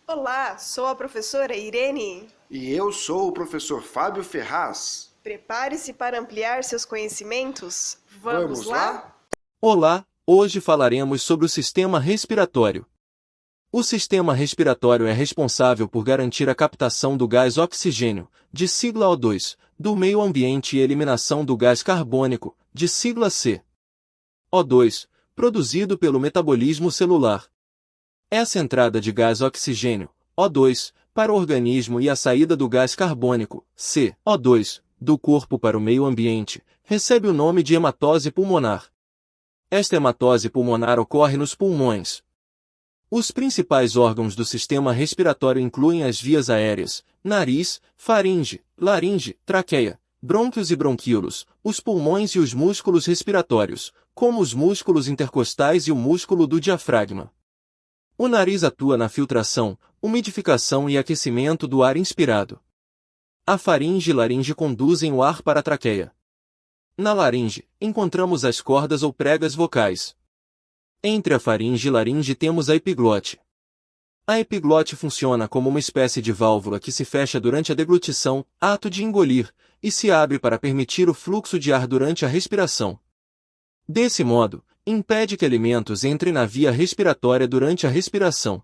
Olá, sou a professora Irene. E eu sou o professor Fábio Ferraz. Prepare-se para ampliar seus conhecimentos. Vamos Vamos lá? lá? Olá, hoje falaremos sobre o sistema respiratório. O sistema respiratório é responsável por garantir a captação do gás oxigênio, de sigla O2, do meio ambiente e eliminação do gás carbônico, de sigla C. O2, produzido pelo metabolismo celular. Essa entrada de gás oxigênio, O2, para o organismo e a saída do gás carbônico, CO2, do corpo para o meio ambiente, recebe o nome de hematose pulmonar. Esta hematose pulmonar ocorre nos pulmões. Os principais órgãos do sistema respiratório incluem as vias aéreas, nariz, faringe, laringe, traqueia, brônquios e bronquíolos, os pulmões e os músculos respiratórios, como os músculos intercostais e o músculo do diafragma. O nariz atua na filtração, umidificação e aquecimento do ar inspirado. A faringe e laringe conduzem o ar para a traqueia. Na laringe, encontramos as cordas ou pregas vocais. Entre a faringe e laringe temos a epiglote. A epiglote funciona como uma espécie de válvula que se fecha durante a deglutição, ato de engolir, e se abre para permitir o fluxo de ar durante a respiração. Desse modo, impede que alimentos entrem na via respiratória durante a respiração.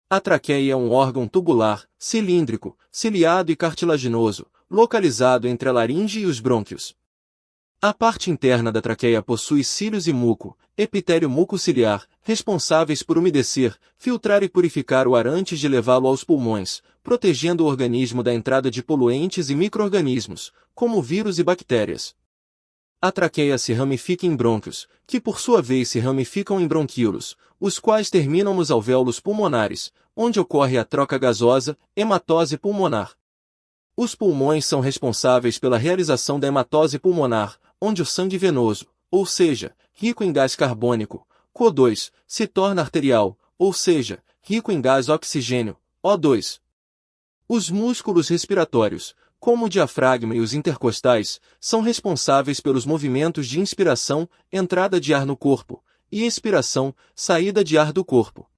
A traqueia é um órgão tubular, cilíndrico, ciliado e cartilaginoso, localizado entre a laringe e os brônquios. A parte interna da traqueia possui cílios e muco, epitélio mucociliar, responsáveis por umedecer, filtrar e purificar o ar antes de levá-lo aos pulmões, protegendo o organismo da entrada de poluentes e micro-organismos, como vírus e bactérias. A traqueia se ramifica em brônquios, que por sua vez se ramificam em bronquíolos, os quais terminam nos alvéolos pulmonares, onde ocorre a troca gasosa, hematose pulmonar. Os pulmões são responsáveis pela realização da hematose pulmonar, onde o sangue venoso, ou seja, rico em gás carbônico, CO2, se torna arterial, ou seja, rico em gás oxigênio, O2. Os músculos respiratórios, como o diafragma e os intercostais, são responsáveis pelos movimentos de inspiração, entrada de ar no corpo, e expiração, saída de ar do corpo.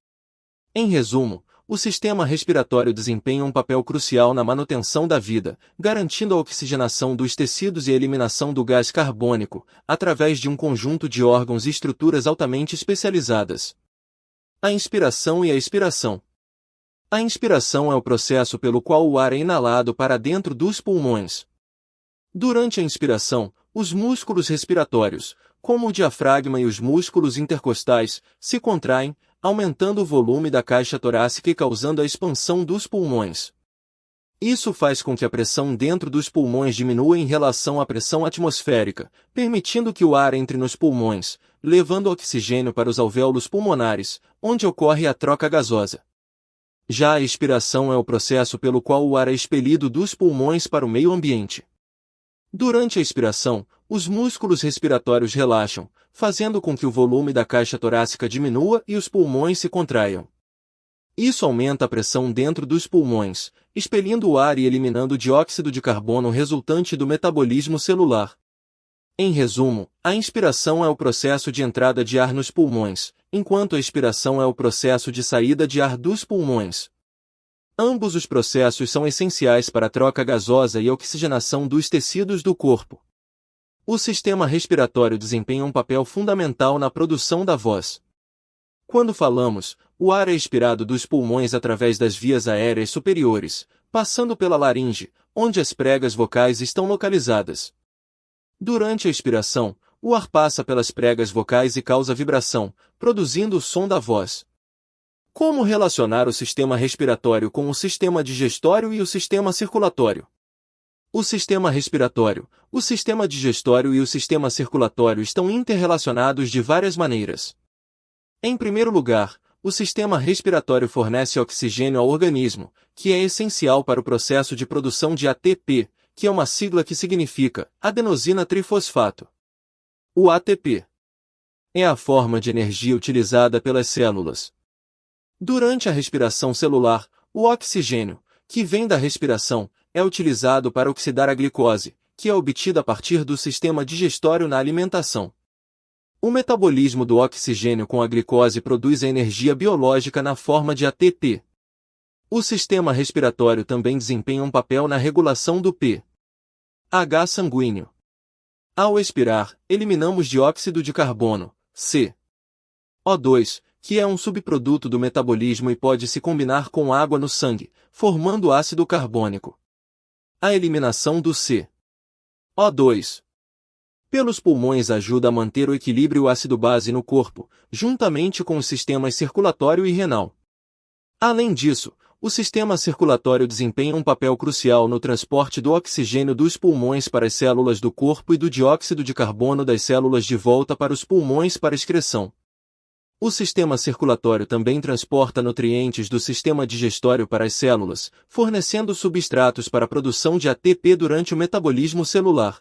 Em resumo, o sistema respiratório desempenha um papel crucial na manutenção da vida, garantindo a oxigenação dos tecidos e a eliminação do gás carbônico, através de um conjunto de órgãos e estruturas altamente especializadas. A inspiração e a expiração. A inspiração é o processo pelo qual o ar é inalado para dentro dos pulmões. Durante a inspiração, os músculos respiratórios, como o diafragma e os músculos intercostais, se contraem, aumentando o volume da caixa torácica e causando a expansão dos pulmões. Isso faz com que a pressão dentro dos pulmões diminua em relação à pressão atmosférica, permitindo que o ar entre nos pulmões, levando oxigênio para os alvéolos pulmonares, onde ocorre a troca gasosa. Já a expiração é o processo pelo qual o ar é expelido dos pulmões para o meio ambiente. Durante a expiração, os músculos respiratórios relaxam, fazendo com que o volume da caixa torácica diminua e os pulmões se contraiam. Isso aumenta a pressão dentro dos pulmões, expelindo o ar e eliminando o dióxido de carbono resultante do metabolismo celular. Em resumo, a inspiração é o processo de entrada de ar nos pulmões, enquanto a expiração é o processo de saída de ar dos pulmões. Ambos os processos são essenciais para a troca gasosa e oxigenação dos tecidos do corpo. O sistema respiratório desempenha um papel fundamental na produção da voz. Quando falamos, o ar é expirado dos pulmões através das vias aéreas superiores, passando pela laringe, onde as pregas vocais estão localizadas. Durante a expiração, o ar passa pelas pregas vocais e causa vibração, produzindo o som da voz. Como relacionar o sistema respiratório com o sistema digestório e o sistema circulatório? O sistema respiratório, o sistema digestório e o sistema circulatório estão interrelacionados de várias maneiras. Em primeiro lugar, o sistema respiratório fornece oxigênio ao organismo, que é essencial para o processo de produção de ATP, que é uma sigla que significa adenosina trifosfato. O ATP é a forma de energia utilizada pelas células. Durante a respiração celular, o oxigênio, que vem da respiração, é utilizado para oxidar a glicose, que é obtida a partir do sistema digestório na alimentação. O metabolismo do oxigênio com a glicose produz a energia biológica na forma de ATP. O sistema respiratório também desempenha um papel na regulação do pH sanguíneo. Ao expirar, eliminamos dióxido de carbono, CO2, que é um subproduto do metabolismo e pode se combinar com água no sangue, formando ácido carbônico. A eliminação do CO2 pelos pulmões ajuda a manter o equilíbrio ácido-base no corpo, juntamente com os sistemas circulatório e renal. Além disso, o sistema circulatório desempenha um papel crucial no transporte do oxigênio dos pulmões para as células do corpo e do dióxido de carbono das células de volta para os pulmões para excreção. O sistema circulatório também transporta nutrientes do sistema digestório para as células, fornecendo substratos para a produção de ATP durante o metabolismo celular.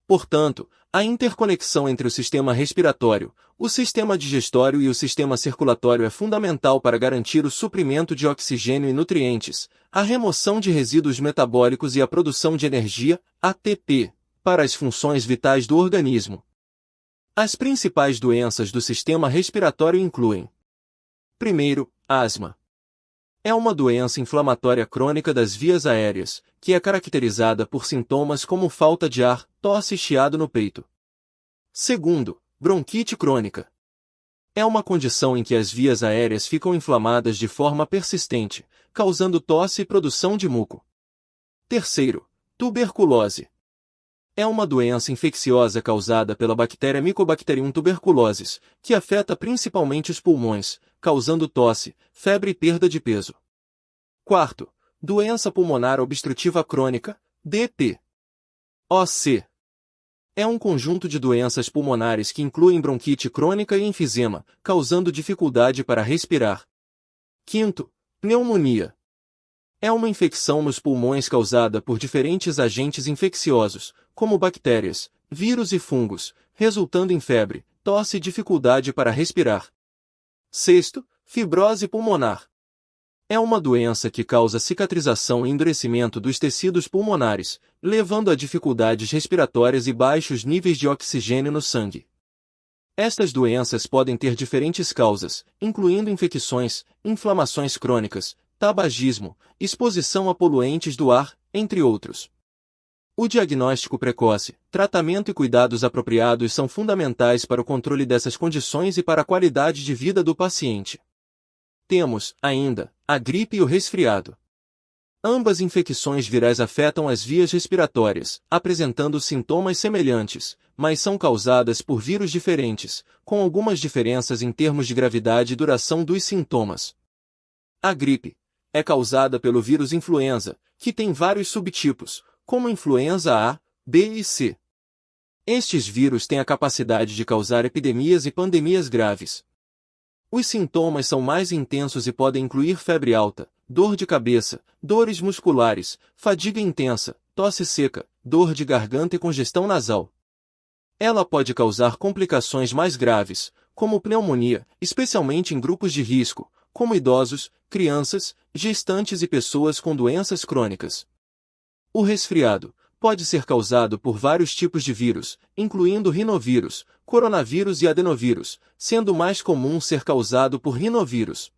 Portanto, a interconexão entre o sistema respiratório, o sistema digestório e o sistema circulatório é fundamental para garantir o suprimento de oxigênio e nutrientes, a remoção de resíduos metabólicos e a produção de energia, ATP, para as funções vitais do organismo. As principais doenças do sistema respiratório incluem: primeiro, asma. É uma doença inflamatória crônica das vias aéreas, que é caracterizada por sintomas como falta de ar, tosse e chiado no peito. Segundo, bronquite crônica. É uma condição em que as vias aéreas ficam inflamadas de forma persistente, causando tosse e produção de muco. Terceiro, tuberculose. É uma doença infecciosa causada pela bactéria Mycobacterium tuberculosis, que afeta principalmente os pulmões, causando tosse, febre e perda de peso. Quarto, doença pulmonar obstrutiva crônica, DPOC. É um conjunto de doenças pulmonares que incluem bronquite crônica e enfisema, causando dificuldade para respirar. Quinto, pneumonia. É uma infecção nos pulmões causada por diferentes agentes infecciosos, como bactérias, vírus e fungos, resultando em febre, tosse e dificuldade para respirar. Sexto, fibrose pulmonar. É uma doença que causa cicatrização e endurecimento dos tecidos pulmonares, levando a dificuldades respiratórias e baixos níveis de oxigênio no sangue. Estas doenças podem ter diferentes causas, incluindo infecções, inflamações crônicas, tabagismo, exposição a poluentes do ar, entre outros. O diagnóstico precoce, tratamento e cuidados apropriados são fundamentais para o controle dessas condições e para a qualidade de vida do paciente. Temos, ainda, a gripe e o resfriado. Ambas infecções virais afetam as vias respiratórias, apresentando sintomas semelhantes, mas são causadas por vírus diferentes, com algumas diferenças em termos de gravidade e duração dos sintomas. A gripe é causada pelo vírus influenza, que tem vários subtipos, como influenza A, B e C. Estes vírus têm a capacidade de causar epidemias e pandemias graves. Os sintomas são mais intensos e podem incluir febre alta, dor de cabeça, dores musculares, fadiga intensa, tosse seca, dor de garganta e congestão nasal. Ela pode causar complicações mais graves, como pneumonia, especialmente em grupos de risco, como idosos, crianças, gestantes e pessoas com doenças crônicas. O resfriado pode ser causado por vários tipos de vírus, incluindo rinovírus, coronavírus e adenovírus, sendo o mais comum ser causado por rinovírus.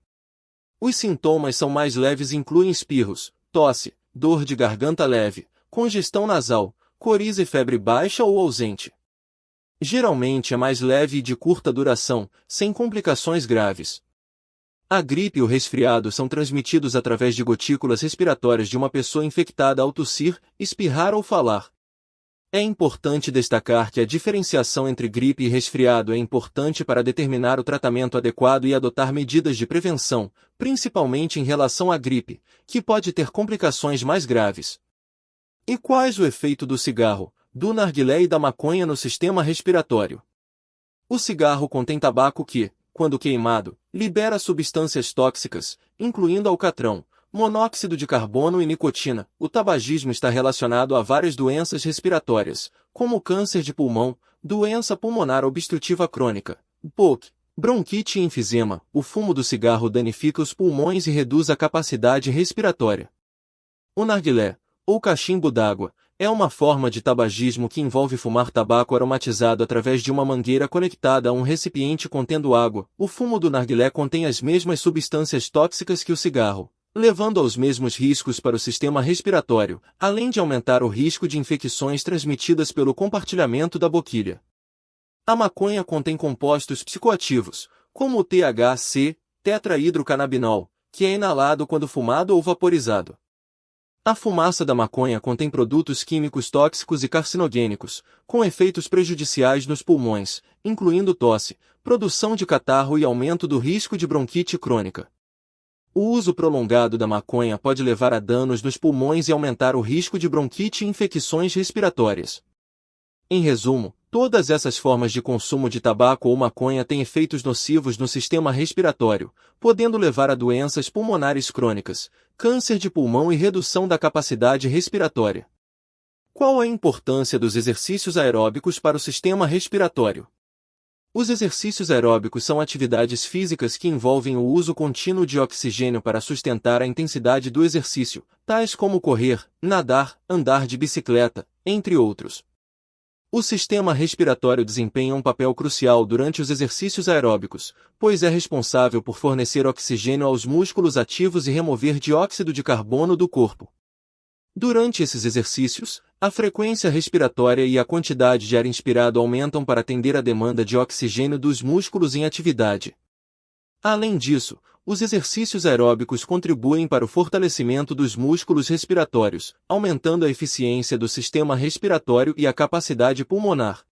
Os sintomas são mais leves e incluem espirros, tosse, dor de garganta leve, congestão nasal, coriza e febre baixa ou ausente. Geralmente é mais leve e de curta duração, sem complicações graves. A gripe e o resfriado são transmitidos através de gotículas respiratórias de uma pessoa infectada ao tossir, espirrar ou falar. É importante destacar que a diferenciação entre gripe e resfriado é importante para determinar o tratamento adequado e adotar medidas de prevenção, principalmente em relação à gripe, que pode ter complicações mais graves. E quais o efeito do cigarro, do narguilé e da maconha no sistema respiratório? O cigarro contém tabaco que, quando queimado, libera substâncias tóxicas, incluindo alcatrão, monóxido de carbono e nicotina. O tabagismo está relacionado a várias doenças respiratórias, como câncer de pulmão, doença pulmonar obstrutiva crônica, POC, bronquite e enfisema. O fumo do cigarro danifica os pulmões e reduz a capacidade respiratória. O narguilé, ou cachimbo d'água, é uma forma de tabagismo que envolve fumar tabaco aromatizado através de uma mangueira conectada a um recipiente contendo água. O fumo do narguilé contém as mesmas substâncias tóxicas que o cigarro, levando aos mesmos riscos para o sistema respiratório, além de aumentar o risco de infecções transmitidas pelo compartilhamento da boquilha. A maconha contém compostos psicoativos, como o THC, tetrahidrocannabinol, que é inalado quando fumado ou vaporizado. A fumaça da maconha contém produtos químicos tóxicos e carcinogênicos, com efeitos prejudiciais nos pulmões, incluindo tosse, produção de catarro e aumento do risco de bronquite crônica. O uso prolongado da maconha pode levar a danos nos pulmões e aumentar o risco de bronquite e infecções respiratórias. Em resumo, todas essas formas de consumo de tabaco ou maconha têm efeitos nocivos no sistema respiratório, podendo levar a doenças pulmonares crônicas, câncer de pulmão e redução da capacidade respiratória. Qual a importância dos exercícios aeróbicos para o sistema respiratório? Os exercícios aeróbicos são atividades físicas que envolvem o uso contínuo de oxigênio para sustentar a intensidade do exercício, tais como correr, nadar, andar de bicicleta, entre outros. O sistema respiratório desempenha um papel crucial durante os exercícios aeróbicos, pois é responsável por fornecer oxigênio aos músculos ativos e remover dióxido de carbono do corpo. Durante esses exercícios, a frequência respiratória e a quantidade de ar inspirado aumentam para atender à demanda de oxigênio dos músculos em atividade. Além disso, os exercícios aeróbicos contribuem para o fortalecimento dos músculos respiratórios, aumentando a eficiência do sistema respiratório e a capacidade pulmonar.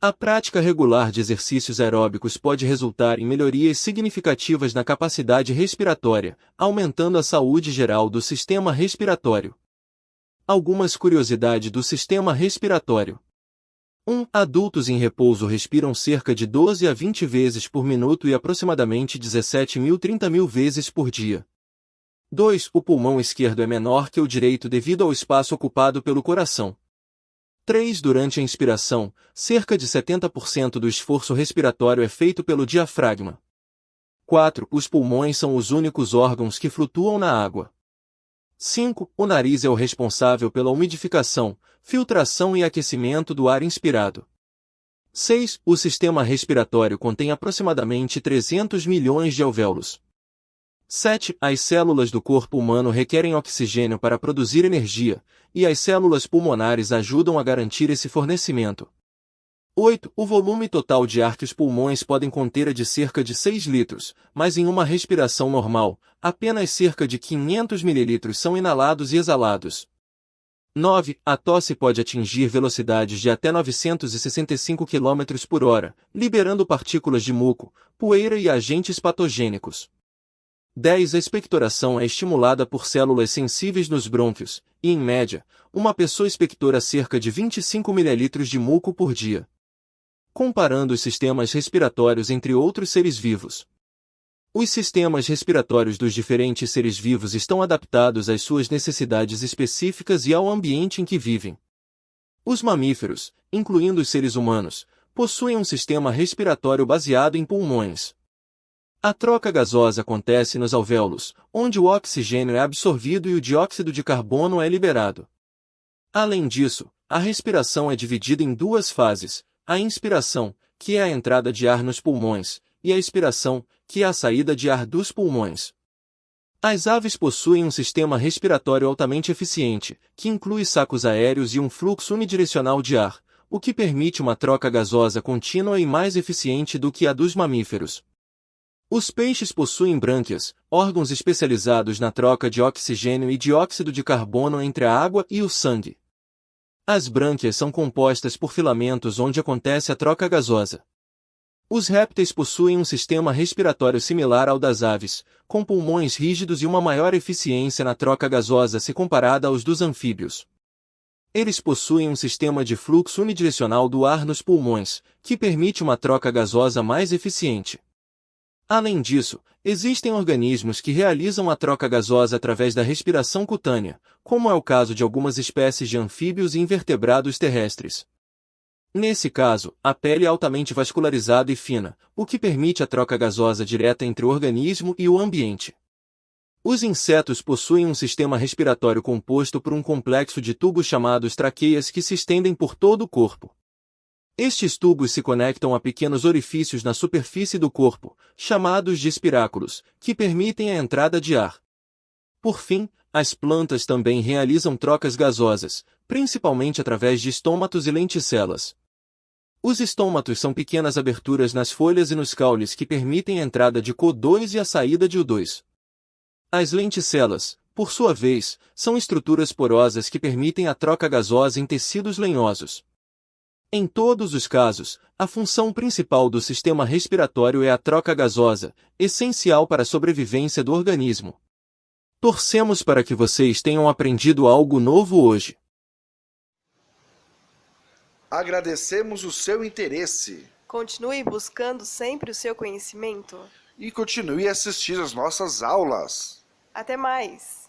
A prática regular de exercícios aeróbicos pode resultar em melhorias significativas na capacidade respiratória, aumentando a saúde geral do sistema respiratório. Algumas curiosidades do sistema respiratório. 1. Adultos em repouso respiram cerca de 12 a 20 vezes por minuto e aproximadamente 17.000 vezes por dia. 2. O pulmão esquerdo é menor que o direito devido ao espaço ocupado pelo coração. 3. Durante a inspiração, cerca de 70% do esforço respiratório é feito pelo diafragma. 4. Os pulmões são os únicos órgãos que flutuam na água. 5. O nariz é o responsável pela umidificação, filtração e aquecimento do ar inspirado. 6. O sistema respiratório contém aproximadamente 300 milhões de alvéolos. 7. As células do corpo humano requerem oxigênio para produzir energia, e as células pulmonares ajudam a garantir esse fornecimento. 8. O volume total de ar que os pulmões podem conter é de cerca de 6 litros, mas em uma respiração normal, apenas cerca de 500 ml são inalados e exalados. 9. A tosse pode atingir velocidades de até 965 km por hora, liberando partículas de muco, poeira e agentes patogênicos. 10. A expectoração é estimulada por células sensíveis nos brônquios, e, em média, uma pessoa expectora cerca de 25 ml de muco por dia. Comparando os sistemas respiratórios entre outros seres vivos. Os sistemas respiratórios dos diferentes seres vivos estão adaptados às suas necessidades específicas e ao ambiente em que vivem. Os mamíferos, incluindo os seres humanos, possuem um sistema respiratório baseado em pulmões. A troca gasosa acontece nos alvéolos, onde o oxigênio é absorvido e o dióxido de carbono é liberado. Além disso, a respiração é dividida em duas fases: a inspiração, que é a entrada de ar nos pulmões, e a expiração, que é a saída de ar dos pulmões. As aves possuem um sistema respiratório altamente eficiente, que inclui sacos aéreos e um fluxo unidirecional de ar, o que permite uma troca gasosa contínua e mais eficiente do que a dos mamíferos. Os peixes possuem brânquias, órgãos especializados na troca de oxigênio e dióxido de carbono entre a água e o sangue. As brânquias são compostas por filamentos onde acontece a troca gasosa. Os répteis possuem um sistema respiratório similar ao das aves, com pulmões rígidos e uma maior eficiência na troca gasosa se comparada aos dos anfíbios. Eles possuem um sistema de fluxo unidirecional do ar nos pulmões, que permite uma troca gasosa mais eficiente. Além disso, existem organismos que realizam a troca gasosa através da respiração cutânea, como é o caso de algumas espécies de anfíbios e invertebrados terrestres. Nesse caso, a pele é altamente vascularizada e fina, o que permite a troca gasosa direta entre o organismo e o ambiente. Os insetos possuem um sistema respiratório composto por um complexo de tubos chamados traqueias que se estendem por todo o corpo. Estes tubos se conectam a pequenos orifícios na superfície do corpo, chamados de espiráculos, que permitem a entrada de ar. Por fim, as plantas também realizam trocas gasosas, principalmente através de estômatos e lenticelas. Os estômatos são pequenas aberturas nas folhas e nos caules que permitem a entrada de CO2 e a saída de O2. As lenticelas, por sua vez, são estruturas porosas que permitem a troca gasosa em tecidos lenhosos. Em todos os casos, a função principal do sistema respiratório é a troca gasosa, essencial para a sobrevivência do organismo. Torcemos para que vocês tenham aprendido algo novo hoje. Agradecemos o seu interesse Continue buscando sempre o seu conhecimento. e continue a assistir às nossas aulas. Até mais!